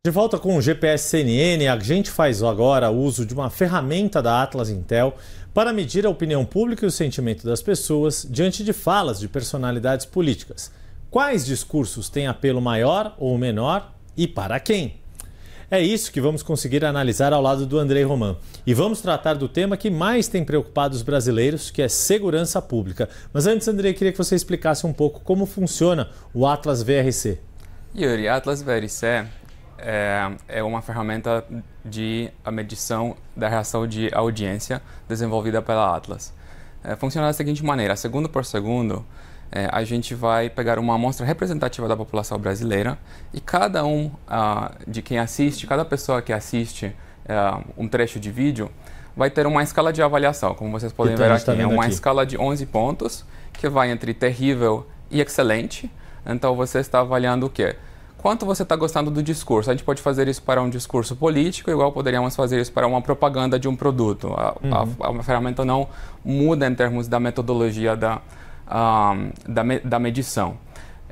De volta com o GPS CNN, a gente faz agora uso de uma ferramenta da Atlas Intel para medir a opinião pública e o sentimento das pessoas diante de falas de personalidades políticas. Quais discursos têm apelo maior ou menor e para quem? É isso que vamos conseguir analisar ao lado do Andrei Roman. E vamos tratar do tema que mais tem preocupado os brasileiros, que é segurança pública. Mas antes, Andrei, queria que você explicasse um pouco como funciona o Atlas VRC. Yuri, Atlas VRC é uma ferramenta de medição da reação de audiência desenvolvida pela Atlas. Funciona da seguinte maneira: segundo por segundo, a gente vai pegar uma amostra representativa da população brasileira e cada de quem assiste, cada pessoa que assiste um trecho de vídeo vai ter uma escala de avaliação, como vocês podem ver aqui. É uma escala de 11 pontos que vai entre terrível e excelente. Então você está avaliando o quê? Quanto você está gostando do discurso. A gente pode fazer isso para um discurso político, igual poderíamos fazer isso para uma propaganda de um produto. A ferramenta não muda em termos da metodologia da medição.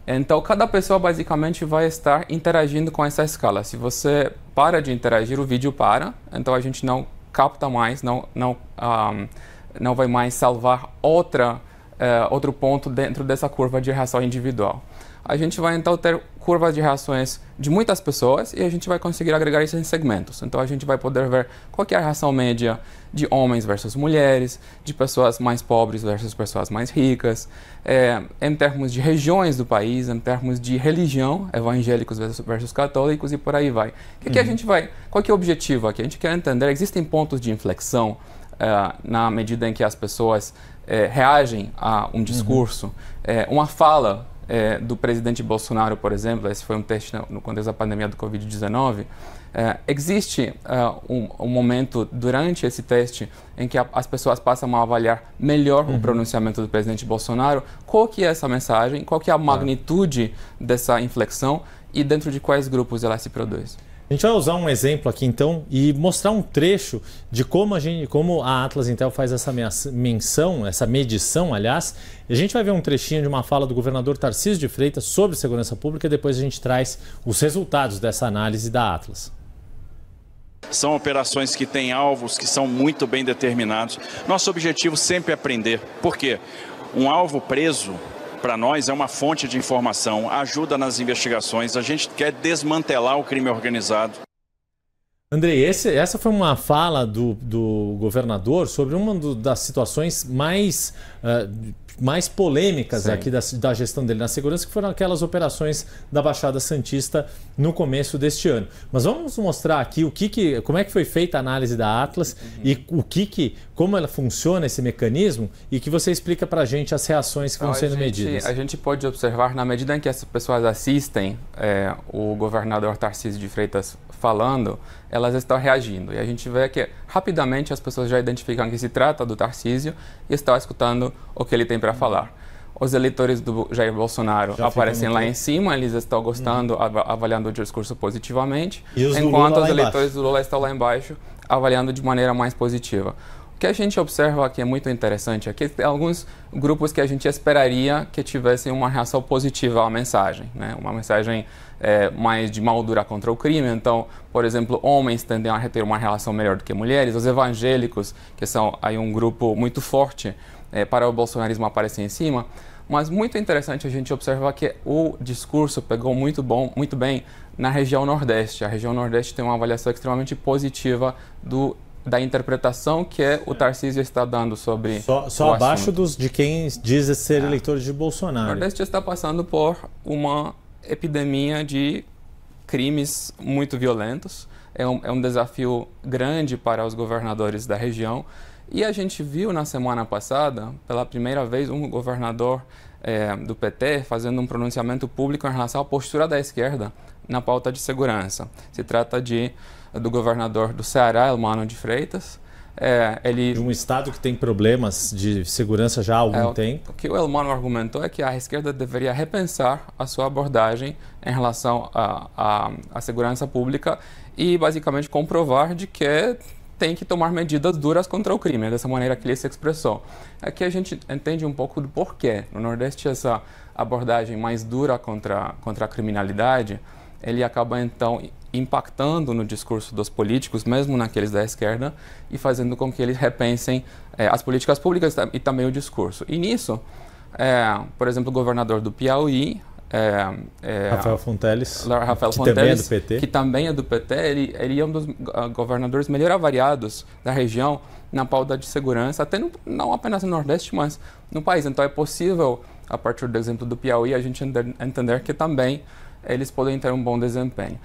Então, cada pessoa basicamente vai estar interagindo com essa escala. Se você para de interagir, o vídeo para. Então, a gente não capta mais, não vai mais salvar outro ponto dentro dessa curva de reação individual. A gente vai então ter curvas de reações de muitas pessoas e a gente vai conseguir agregar isso em segmentos. Então a gente vai poder ver qual que é a reação média de homens versus mulheres, de pessoas mais pobres versus pessoas mais ricas, em termos de regiões do país, em termos de religião, evangélicos versus católicos e por aí vai. Qual que é o objetivo aqui? A gente quer entender, existem pontos de inflexão na medida em que as pessoas reagem a um discurso, uma fala do presidente Bolsonaro, por exemplo. Esse foi um teste no contexto da pandemia do Covid-19. Existe um momento durante esse teste em que as pessoas passam a avaliar melhor o pronunciamento do presidente Bolsonaro. Qual que é essa mensagem? Qual que é a magnitude dessa inflexão e dentro de quais grupos ela se produz? A gente vai usar um exemplo aqui então e mostrar um trecho de como a Atlas Intel faz essa medição, aliás. A gente vai ver um trechinho de uma fala do governador Tarcísio de Freitas sobre segurança pública e depois a gente traz os resultados dessa análise da Atlas. São operações que têm alvos que são muito bem determinados. Nosso objetivo sempre é aprender. Por quê? Um alvo preso, para nós, é uma fonte de informação, ajuda nas investigações. A gente quer desmantelar o crime organizado. Andrei, essa foi uma fala do governador sobre uma das situações mais polêmicas aqui da gestão dele na segurança, que foram aquelas operações da Baixada Santista no começo deste ano. Mas vamos mostrar aqui como é que foi feita a análise da Atlas e como ela funciona, esse mecanismo, e que você explica para a gente as reações que vão sendo medidas. A gente pode observar, na medida em que as pessoas assistem o governador Tarcísio de Freitas falando, elas estão reagindo. E a gente vê que rapidamente as pessoas já identificam que se trata do Tarcísio e estão escutando o que ele tem para falar. Os eleitores do Jair Bolsonaro já aparecem lá em cima, eles estão gostando, avaliando o discurso positivamente, enquanto os eleitores do Lula estão lá embaixo, avaliando de maneira mais positiva. O que a gente observa aqui é muito interessante é que tem alguns grupos que a gente esperaria que tivessem uma reação positiva à mensagem, né? Uma mensagem mais de moldura contra o crime. Então, por exemplo, homens tendem a ter uma relação melhor do que mulheres, os evangélicos, que são aí um grupo muito forte para o bolsonarismo, aparecem em cima. Mas muito interessante a gente observar que o discurso pegou muito bem na região Nordeste. A região Nordeste tem uma avaliação extremamente positiva da interpretação que o Tarcísio está dando sobre só abaixo de quem diz ser eleitor de Bolsonaro. O Nordeste está passando por uma epidemia de crimes muito violentos. É um desafio grande para os governadores da região. E a gente viu na semana passada, pela primeira vez, um governador do PT fazendo um pronunciamento público em relação à postura da esquerda na pauta de segurança. Se trata do governador do Ceará, Elmano de Freitas. De um estado que tem problemas de segurança já há algum tempo. O que o Elmano argumentou é que a esquerda deveria repensar a sua abordagem em relação à segurança pública e basicamente comprovar de que tem que tomar medidas duras contra o crime, dessa maneira que ele se expressou. Aqui a gente entende um pouco do porquê. No Nordeste, essa abordagem mais dura contra a criminalidade ele acaba então impactando no discurso dos políticos, mesmo naqueles da esquerda, e fazendo com que eles repensem as políticas públicas e também o discurso. E nisso, por exemplo, o governador do Piauí, Rafael Fonteles, que também é do PT, ele é um dos governadores melhor avaliados da região na pauta de segurança, até não apenas no Nordeste, mas no país. Então é possível, a partir do exemplo do Piauí, a gente entender que também eles podem ter um bom desempenho.